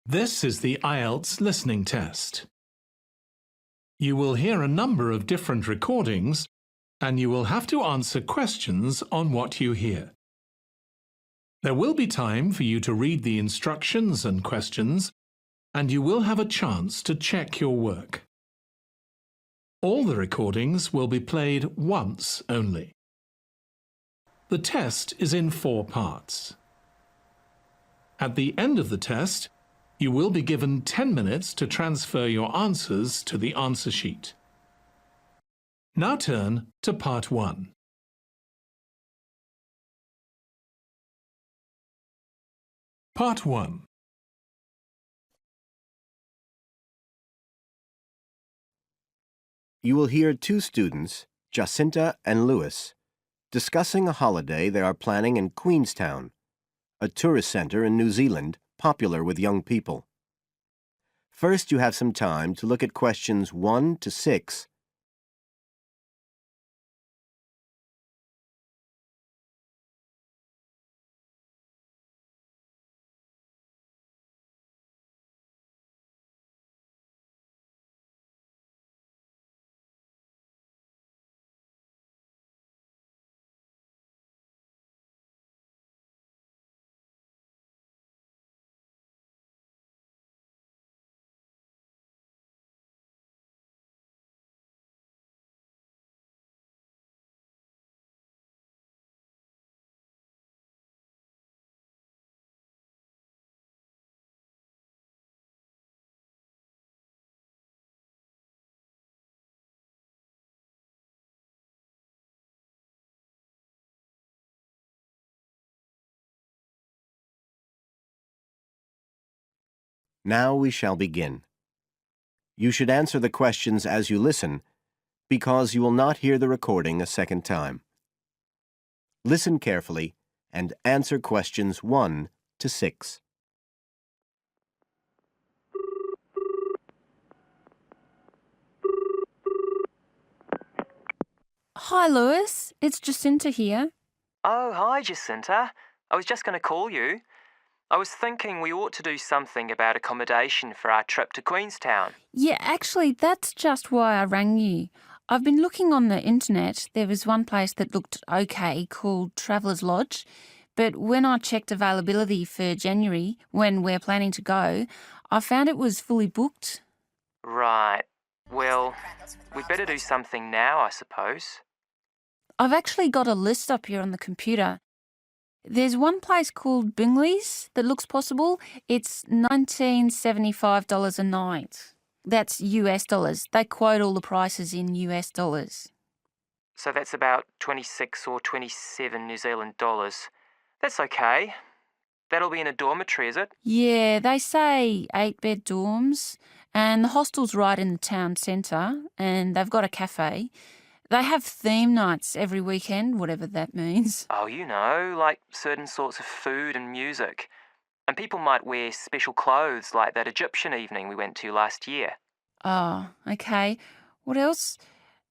This is the IELTS listening test. You will hear a number of different recordings and you will have to answer questions on what you hear. There will be time for you to read the instructions and questions, and you will have a chance to check your work. All the recordings will be played once only. The test is in 4 parts. At the end of the test, you will be given 10 minutes to transfer your answers to the answer sheet. Now turn to Part 1. Part 1. You will hear 2 students, Jacinta and Lewis, discussing a holiday they are planning in Queenstown, a tourist centre in New Zealand popular with young people. First, you have some time to look at questions 1 to 6. Now we shall begin. You should answer the questions as you listen, because you will not hear the recording a second time. Listen carefully and answer questions 1 to 6. Hi, Lewis. It's Jacinta here. Oh, hi, Jacinta. I was just going to call you. I was thinking we ought to do something about accommodation for our trip to Queenstown. Yeah, actually, that's just why I rang you. I've been looking on the internet. There was one place that looked okay called Traveller's Lodge, but when I checked availability for January, when we're planning to go, I found it was fully booked. Right. Well, we'd better do something now, I suppose. I've actually got a list up here on the computer. There's one place called Bingley's that looks possible. It's $1975 a night. That's US dollars. They quote all the prices in US dollars. So that's about 26 or 27 New Zealand dollars. That's okay. That'll be in a dormitory, is it? Yeah, they say 8-bed dorms, and the hostel's right in the town centre, and they've got a cafe. They have theme nights every weekend, whatever that means. Oh, you know, like certain sorts of food and music. And people might wear special clothes like that Egyptian evening we went to last year. Oh, okay. What else?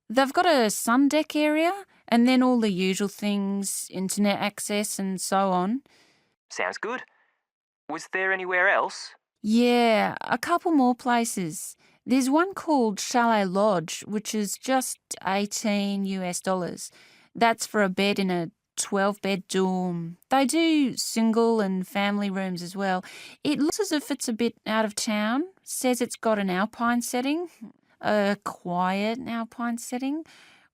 They've got a sun deck area, and then all the usual things, internet access and so on. Sounds good. Was there anywhere else? Yeah, a couple more places. There's one called Chalet Lodge, which is just 18 US dollars. That's for a bed in a 12-bed dorm. They do single and family rooms as well. It looks as if it's a bit out of town. Says it's got an alpine setting, a quiet alpine setting.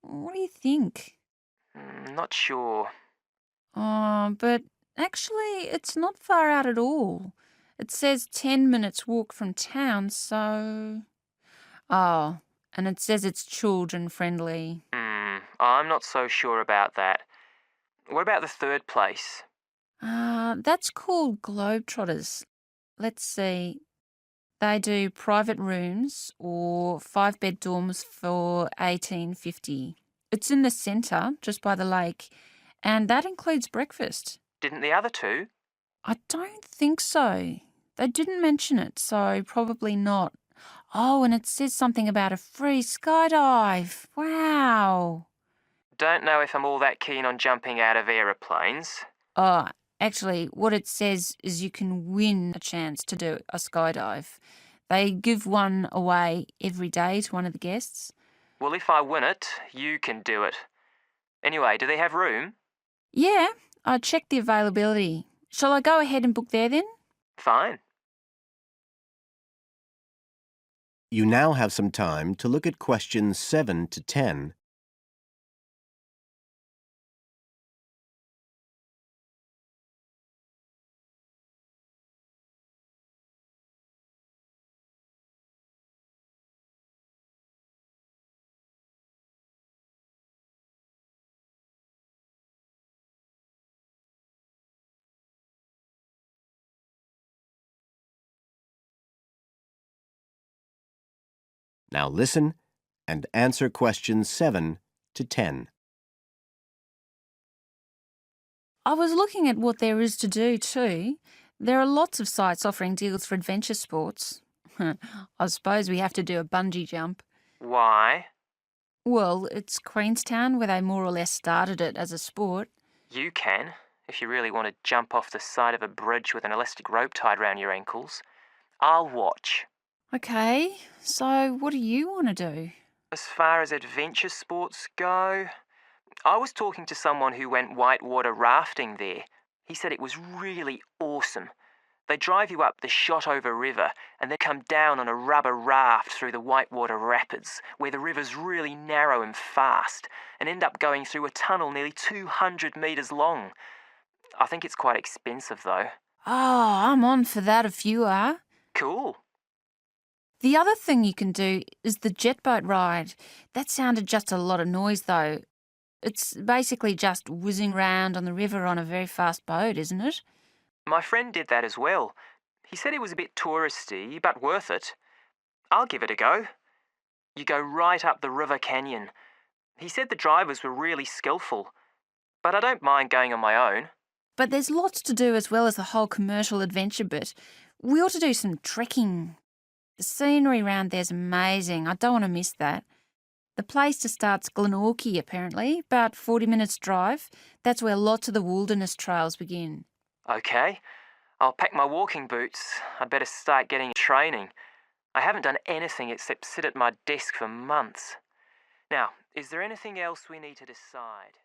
What do you think? Not sure. Oh, but actually, it's not far out at all. It says 10 minutes walk from town, so... Oh, and it says it's children-friendly. I'm not so sure about that. What about the third place? That's called Globetrotters. Let's see. They do private rooms or 5-bed dorms for $18.50. It's in the centre, just by the lake, and that includes breakfast. Didn't the other two? I don't think so. They didn't mention it, so probably not. Oh, and it says something about a free skydive. Wow. Don't know if I'm all that keen on jumping out of aeroplanes. Oh, Actually, what it says is you can win a chance to do a skydive. They give one away every day to one of the guests. Well, if I win it, you can do it. Anyway, do they have room? Yeah, I checked the availability. Shall I go ahead and book there then? Fine. You now have some time to look at questions 7 to 10. Now listen and answer questions 7 to 10. I was looking at what there is to do too. There are lots of sites offering deals for adventure sports. I suppose we have to do a bungee jump. Why? Well, it's Queenstown where they more or less started it as a sport. You can, if you really want to jump off the side of a bridge with an elastic rope tied round your ankles. I'll watch. Okay, so what do you want to do? As far as adventure sports go, I was talking to someone who went whitewater rafting there. He said it was really awesome. They drive you up the Shotover River and then come down on a rubber raft through the whitewater rapids, where the river's really narrow and fast, and end up going through a tunnel nearly 200 metres long. I think it's quite expensive, though. Oh, I'm on for that if you are. Cool. The other thing you can do is the jet boat ride. That sounded just a lot of noise, though. It's basically just whizzing round on the river on a very fast boat, isn't it? My friend did that as well. He said it was a bit touristy, but worth it. I'll give it a go. You go right up the river canyon. He said the drivers were really skillful, but I don't mind going on my own. But there's lots to do as well as the whole commercial adventure bit. We ought to do some trekking. The scenery around there's amazing. I don't want to miss that. The place to start's Glenorchy, apparently, about 40 minutes drive. That's where lots of the wilderness trails begin. Okay, I'll pack my walking boots. I'd better start getting training. I haven't done anything except sit at my desk for months. Now, is there anything else we need to decide?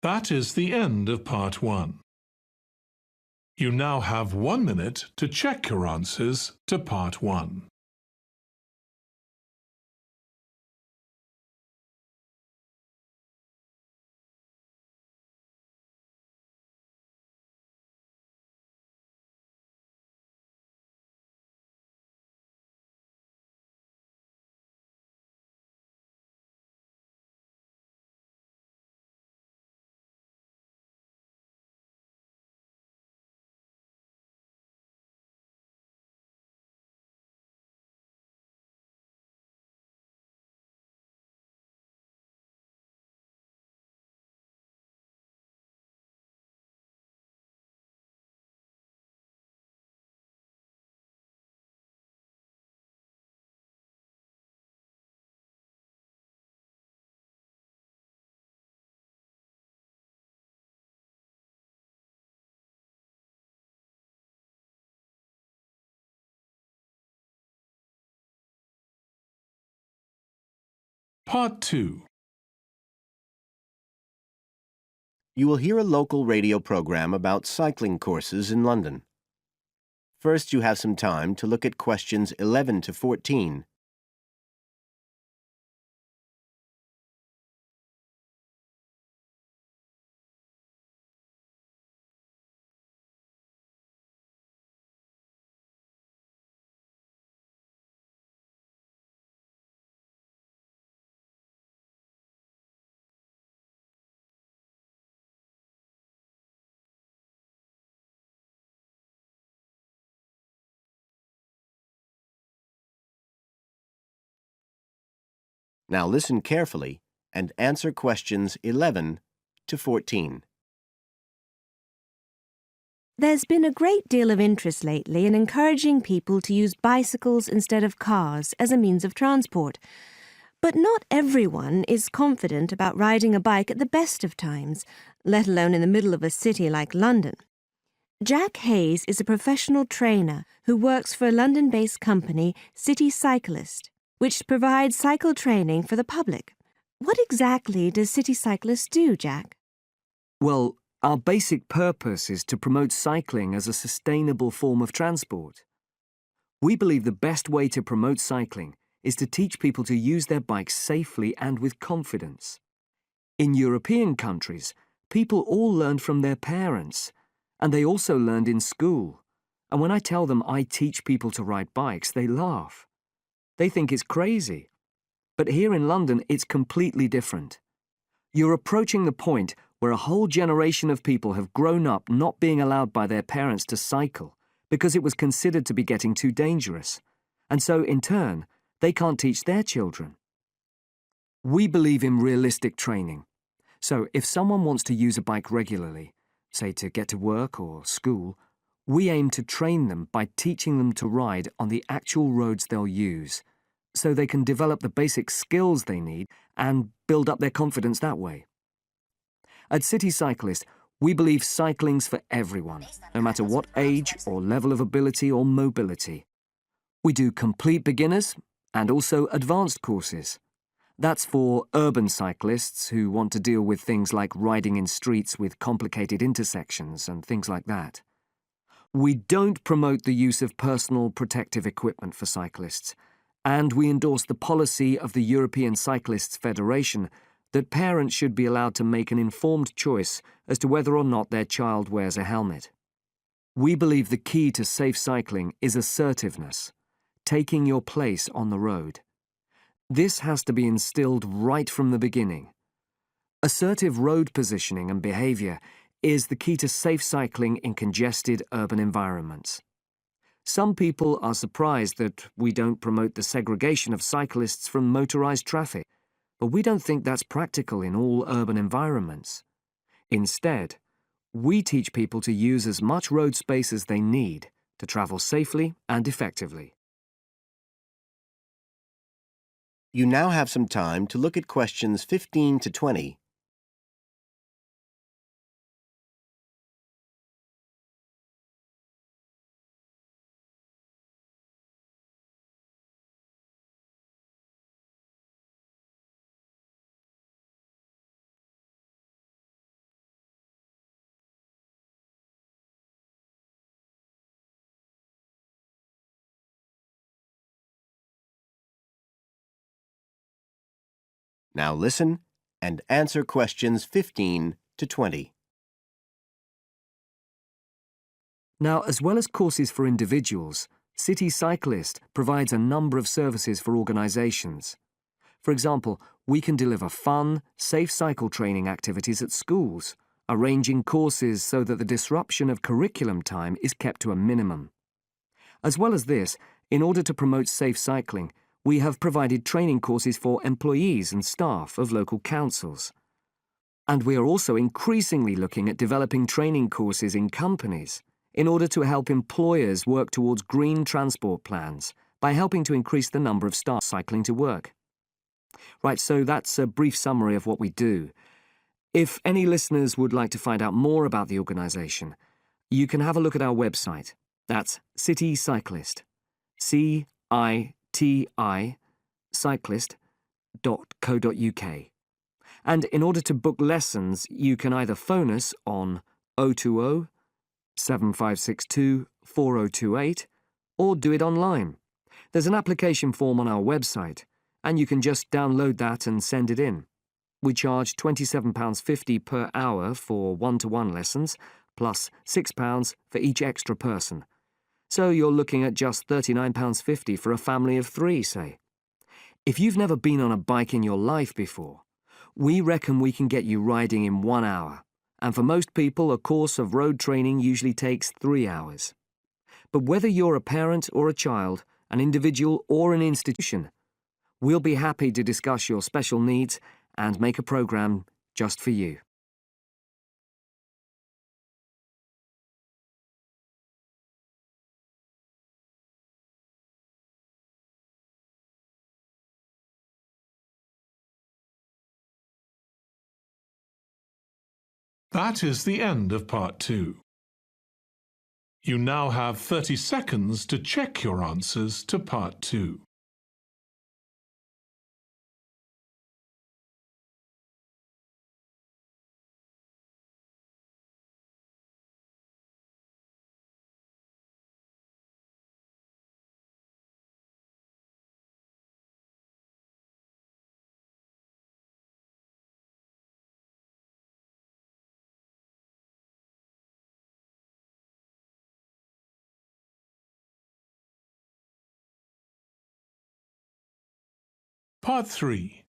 That is the end of part 1. You now have 1 minute to check your answers to part 1. Part 2. You will hear a local radio program about cycling courses in London. First, you have some time to look at questions 11 to 14. Now listen carefully and answer questions 11 to 14. There's been a great deal of interest lately in encouraging people to use bicycles instead of cars as a means of transport. But not everyone is confident about riding a bike at the best of times, let alone in the middle of a city like London. Jack Hayes is a professional trainer who works for a London-based company, City Cyclist, which provides cycle training for the public. What exactly does City Cyclist do, Jack? Well, our basic purpose is to promote cycling as a sustainable form of transport. We believe the best way to promote cycling is to teach people to use their bikes safely and with confidence. In European countries, people all learned from their parents, and they also learned in school. And when I tell them I teach people to ride bikes, they laugh. They think it's crazy. But here in London, it's completely different. You're approaching the point where a whole generation of people have grown up not being allowed by their parents to cycle because it was considered to be getting too dangerous. And so, in turn, they can't teach their children. We believe in realistic training. So if someone wants to use a bike regularly, say to get to work or school, we aim to train them by teaching them to ride on the actual roads they'll use, so they can develop the basic skills they need and build up their confidence that way. At City Cyclist, we believe cycling's for everyone, no matter what age or level of ability or mobility. We do complete beginners and also advanced courses. That's for urban cyclists who want to deal with things like riding in streets with complicated intersections and things like that. We don't promote the use of personal protective equipment for cyclists, and we endorse the policy of the European Cyclists Federation that parents should be allowed to make an informed choice as to whether or not their child wears a helmet. We believe the key to safe cycling is assertiveness, taking your place on the road. This has to be instilled right from the beginning. Assertive road positioning and behaviour is the key to safe cycling in congested urban environments. Some people are surprised that we don't promote the segregation of cyclists from motorised traffic, but we don't think that's practical in all urban environments. Instead, we teach people to use as much road space as they need to travel safely and effectively. You now have some time to look at questions 15 to 20. Now listen and answer questions 15 to 20. Now, as well as courses for individuals, City Cyclist provides a number of services for organisations. For example, we can deliver fun, safe cycle training activities at schools, arranging courses so that the disruption of curriculum time is kept to a minimum. As well as this, in order to promote safe cycling, we have provided training courses for employees and staff of local councils. And we are also increasingly looking at developing training courses in companies in order to help employers work towards green transport plans by helping to increase the number of staff cycling to work. Right, so that's a brief summary of what we do. If any listeners would like to find out more about the organisation, you can have a look at our website. That's City Cyclist. CITI cyclist.co.uk. And in order to book lessons, you can either phone us on 020 7562 4028 or do it online. There's an application form on our website, and you can just download that and send it in. We charge £27.50 per hour for one-to-one lessons, plus £6 for each extra person. So you're looking at just £39.50 for a family of 3, say. If you've never been on a bike in your life before, we reckon we can get you riding in 1 hour, and for most people a course of road training usually takes 3 hours. But whether you're a parent or a child, an individual or an institution, we'll be happy to discuss your special needs and make a programme just for you. That is the end of Part 2. You now have 30 seconds to check your answers to Part 2. Part 3.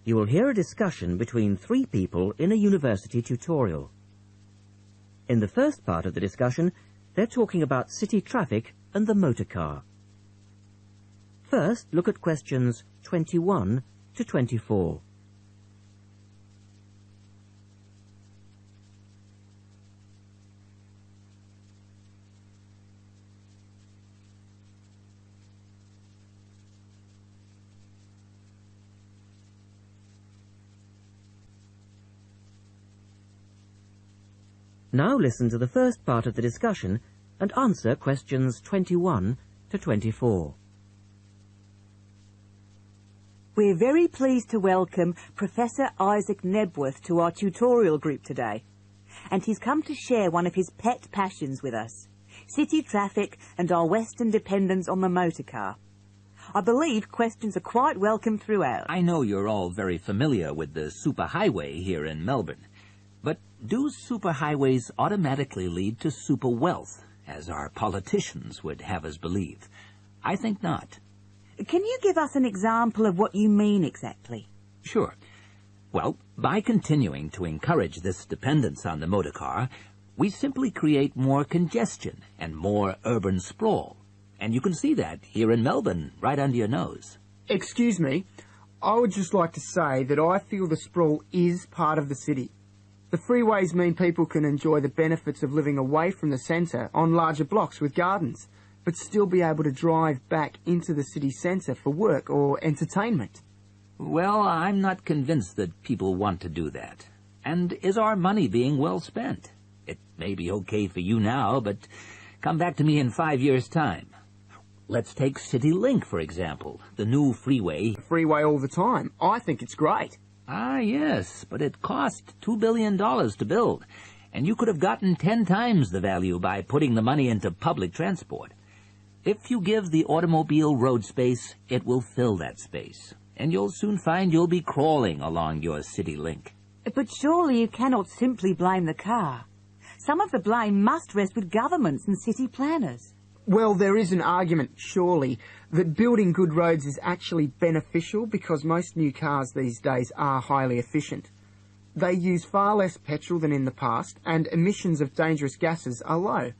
You will hear a discussion between 3 people in a university tutorial. In the first part of the discussion, they're talking about city traffic and the motor car. First, look at questions 21 to 24. Now listen to the first part of the discussion and answer questions 21 to 24. We're very pleased to welcome Professor Isaac Nebworth to our tutorial group today. And he's come to share one of his pet passions with us, city traffic and our Western dependence on the motor car. I believe questions are quite welcome throughout. I know you're all very familiar with the superhighway here in Melbourne. But do superhighways automatically lead to super wealth, as our politicians would have us believe? I think not. Can you give us an example of what you mean exactly? Sure. Well, by continuing to encourage this dependence on the motor car, we simply create more congestion and more urban sprawl. And you can see that here in Melbourne, right under your nose. Excuse me, I would just like to say that I feel the sprawl is part of the city. The freeways mean people can enjoy the benefits of living away from the centre on larger blocks with gardens, but still be able to drive back into the city centre for work or entertainment. Well, I'm not convinced that people want to do that. And is our money being well spent? It may be okay for you now, but come back to me in 5 years' time. Let's take City Link, for example, the new freeway. Freeway all the time. I think it's great. Ah, yes, but it cost $2 billion to build, and you could have gotten 10 times the value by putting the money into public transport. If you give the automobile road space, it will fill that space, and you'll soon find you'll be crawling along your city link. But surely you cannot simply blame the car. Some of the blame must rest with governments and city planners. Well, there is an argument, surely, that building good roads is actually beneficial because most new cars these days are highly efficient. They use far less petrol than in the past, and emissions of dangerous gases are low.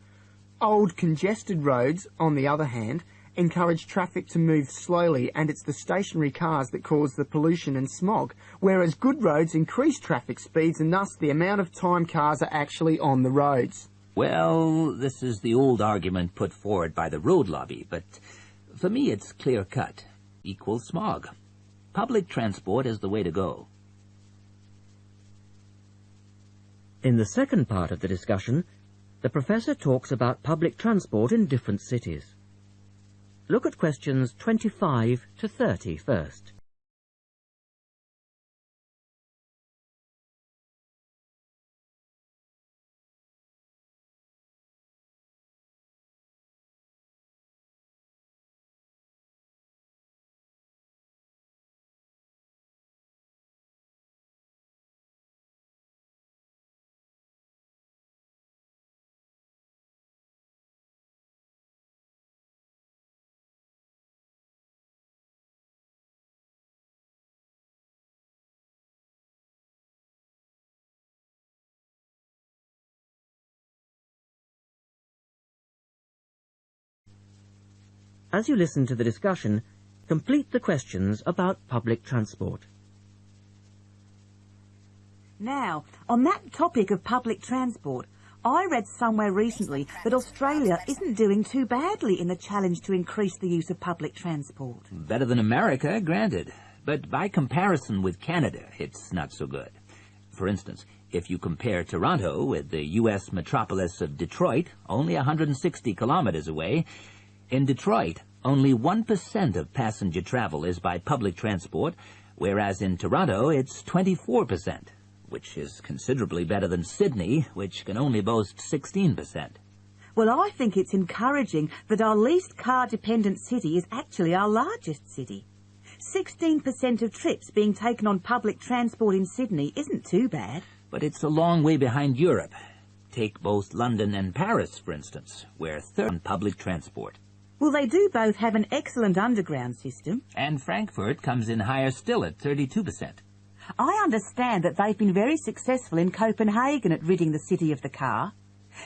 Old, congested roads, on the other hand, encourage traffic to move slowly, and it's the stationary cars that cause the pollution and smog, whereas good roads increase traffic speeds and thus the amount of time cars are actually on the roads. Well, this is the old argument put forward by the road lobby, but for me it's clear-cut. Equals smog. Public transport is the way to go. In the second part of the discussion, the professor talks about public transport in different cities. Look at questions 25 to 30 first. As you listen to the discussion, complete the questions about public transport. Now, on that topic of public transport, I read somewhere recently that Australia isn't doing too badly in the challenge to increase the use of public transport. Better than America, granted. But by comparison with Canada, it's not so good. For instance, if you compare Toronto with the U.S. metropolis of Detroit, only 160 kilometers away, in Detroit, only 1% of passenger travel is by public transport, whereas in Toronto it's 24%, which is considerably better than Sydney, which can only boast 16%. Well, I think it's encouraging that our least car-dependent city is actually our largest city. 16% of trips being taken on public transport in Sydney isn't too bad. But it's a long way behind Europe. Take both London and Paris, for instance, where third on public transport. Well, they do both have an excellent underground system. And Frankfurt comes in higher still at 32%. I understand that they've been very successful in Copenhagen at ridding the city of the car.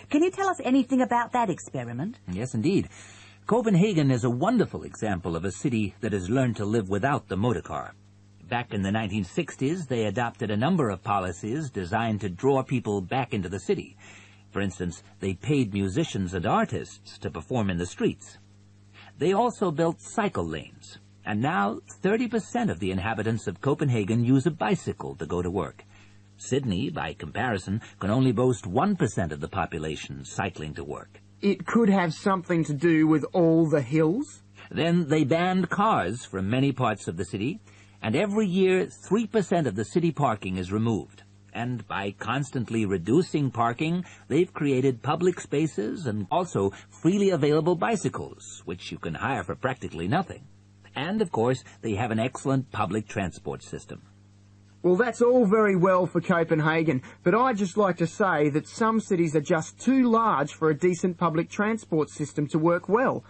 Can you tell us anything about that experiment? Yes, indeed. Copenhagen is a wonderful example of a city that has learned to live without the motor car. Back in the 1960s, they adopted a number of policies designed to draw people back into the city. For instance, they paid musicians and artists to perform in the streets. They also built cycle lanes, and now 30% of the inhabitants of Copenhagen use a bicycle to go to work. Sydney, by comparison, can only boast 1% of the population cycling to work. It could have something to do with all the hills? Then they banned cars from many parts of the city, and every year 3% of the city parking is removed. And by constantly reducing parking, they've created public spaces and also freely available bicycles, which you can hire for practically nothing. And, of course, they have an excellent public transport system. Well, that's all very well for Copenhagen, but I'd just like to say that some cities are just too large for a decent public transport system to work well,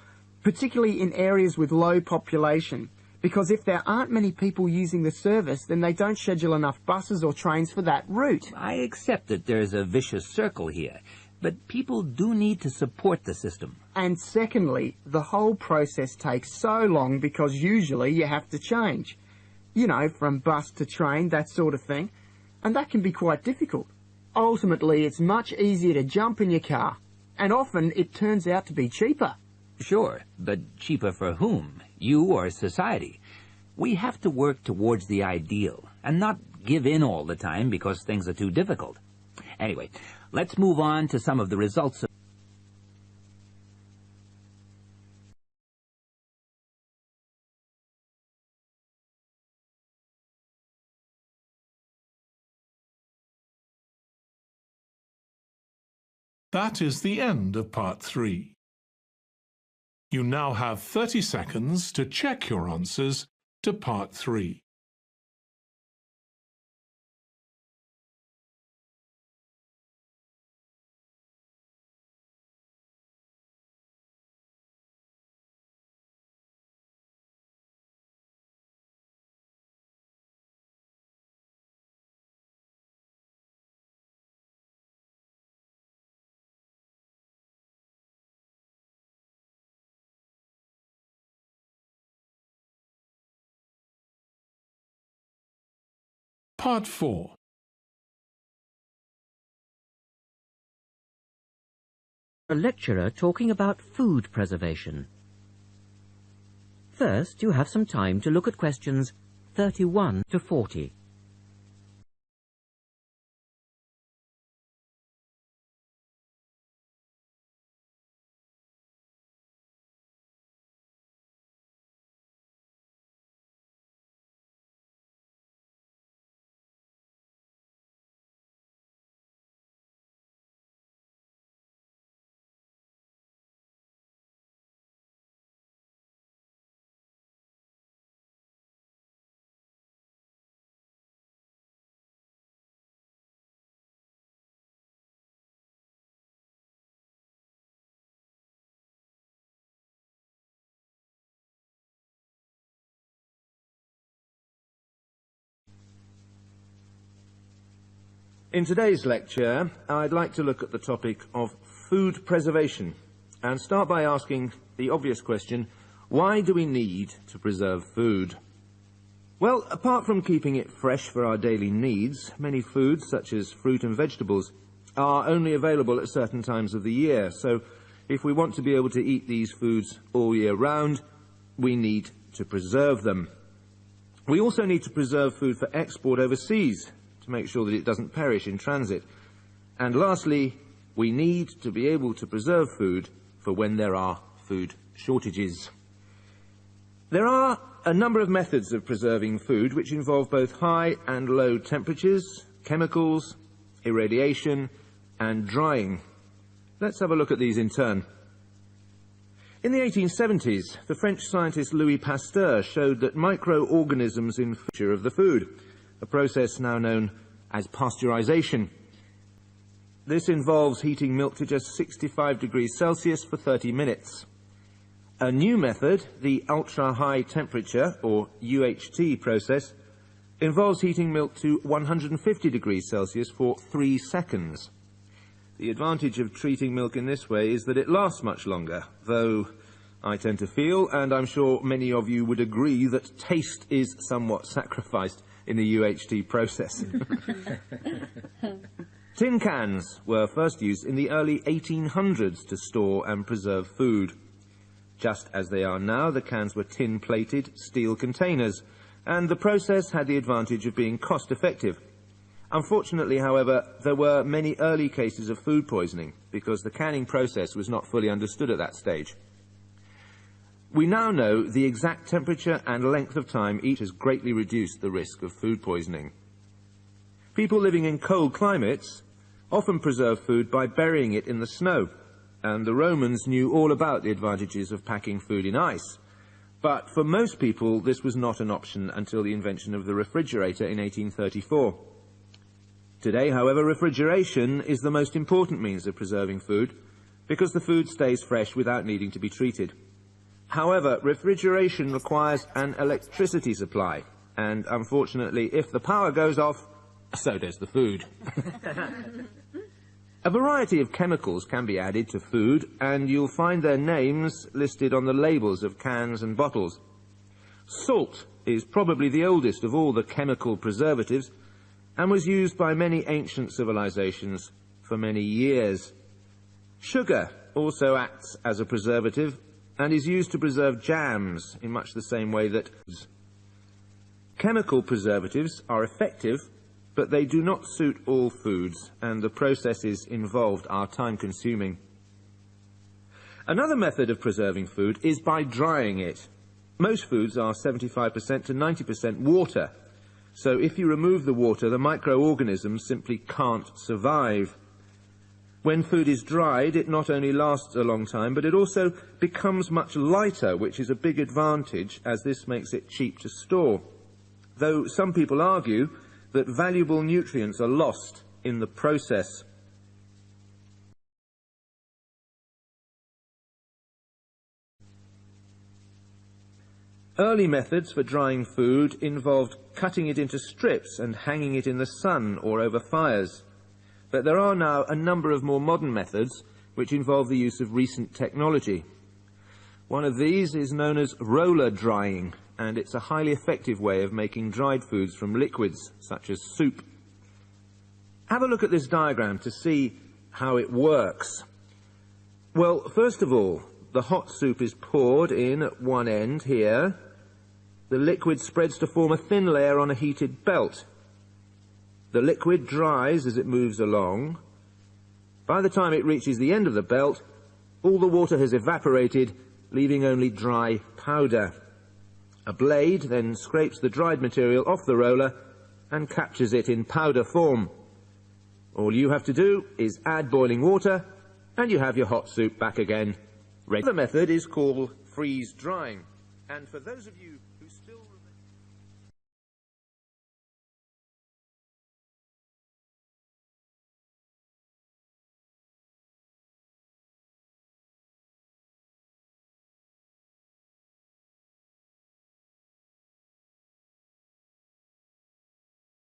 particularly in areas with low population. Because if there aren't many people using the service, then they don't schedule enough buses or trains for that route. I accept that there's a vicious circle here, but people do need to support the system. And secondly, the whole process takes so long because usually you have to change. You know, from bus to train, that sort of thing. And that can be quite difficult. Ultimately, it's much easier to jump in your car, and often it turns out to be cheaper. Sure, but cheaper for whom? You or society? We have to work towards the ideal, and not give in all the time because things are too difficult. Anyway, let's move on to some of the results of That is the end of part 3. You now have 30 seconds to check your answers to part 3. Part 4. A lecturer talking about food preservation. First, you have some time to look at questions 31 to 40. In today's lecture, I'd like to look at the topic of food preservation and start by asking the obvious question, why do we need to preserve food? Well, apart from keeping it fresh for our daily needs, many foods, such as fruit and vegetables, are only available at certain times of the year. So if we want to be able to eat these foods all year round, we need to preserve them. We also need to preserve food for export overseas to make sure that it doesn't perish in transit. And lastly, we need to be able to preserve food for when there are food shortages. There are a number of methods of preserving food which involve both high and low temperatures, chemicals, irradiation, and drying. Let's have a look at these in turn. In the 1870s, the French scientist Louis Pasteur showed that microorganisms in the future of the food, a process now known as pasteurization. This involves heating milk to just 65 degrees Celsius for 30 minutes. A new method, the ultra-high temperature, or UHT process, involves heating milk to 150 degrees Celsius for 3 seconds. The advantage of treating milk in this way is that it lasts much longer, though I tend to feel, and I'm sure many of you would agree, that taste is somewhat sacrificed in the UHT process. Tin cans were first used in the early 1800s to store and preserve food. Just as they are now, the cans were tin-plated steel containers, and the process had the advantage of being cost-effective. Unfortunately, however, there were many early cases of food poisoning because the canning process was not fully understood at that stage. We now know the exact temperature and length of time each has greatly reduced the risk of food poisoning. People living in cold climates often preserve food by burying it in the snow, and the Romans knew all about the advantages of packing food in ice. But for most people, this was not an option until the invention of the refrigerator in 1834. Today, however, refrigeration is the most important means of preserving food because the food stays fresh without needing to be treated. However, refrigeration requires an electricity supply, and unfortunately, if the power goes off, so does the food. A variety of chemicals can be added to food, and you'll find their names listed on the labels of cans and bottles. Salt is probably the oldest of all the chemical preservatives, and was used by many ancient civilizations for many years. Sugar also acts as a preservative and is used to preserve jams in much the same way that chemical preservatives are effective, but they do not suit all foods, and the processes involved are time-consuming. Another method of preserving food is by drying it. Most foods are 75% to 90% water, so if you remove the water, the microorganisms simply can't survive. When food is dried, it not only lasts a long time, but it also becomes much lighter, which is a big advantage, as this makes it cheap to store. Though some people argue that valuable nutrients are lost in the process. Early methods for drying food involved cutting it into strips and hanging it in the sun or over fires. But there are now a number of more modern methods which involve the use of recent technology. One of these is known as roller drying, and it's a highly effective way of making dried foods from liquids, such as soup. Have a look at this diagram to see how it works. Well, first of all, the hot soup is poured in at one end here. The liquid spreads to form a thin layer on a heated belt. The liquid dries as it moves along. By the time it reaches the end of the belt, all the water has evaporated, leaving only dry powder. A blade then scrapes the dried material off the roller and captures it in powder form. All you have to do is add boiling water, and you have your hot soup back again. The method is called freeze drying, and for those of you who still remember...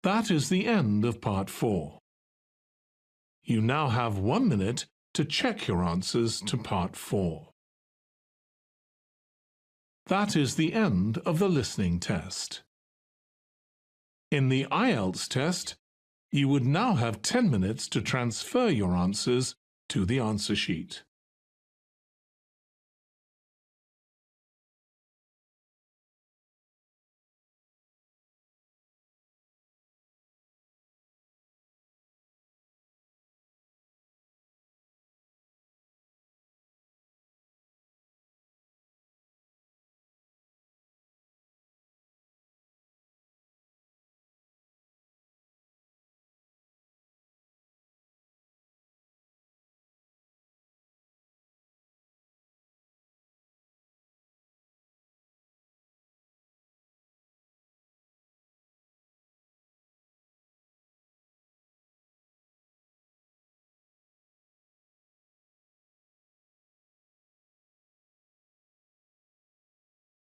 That is the end of part 4. You now have 1 minute to check your answers to part 4. That is the end of the listening test. In the IELTS test, you would now have 10 minutes to transfer your answers to the answer sheet.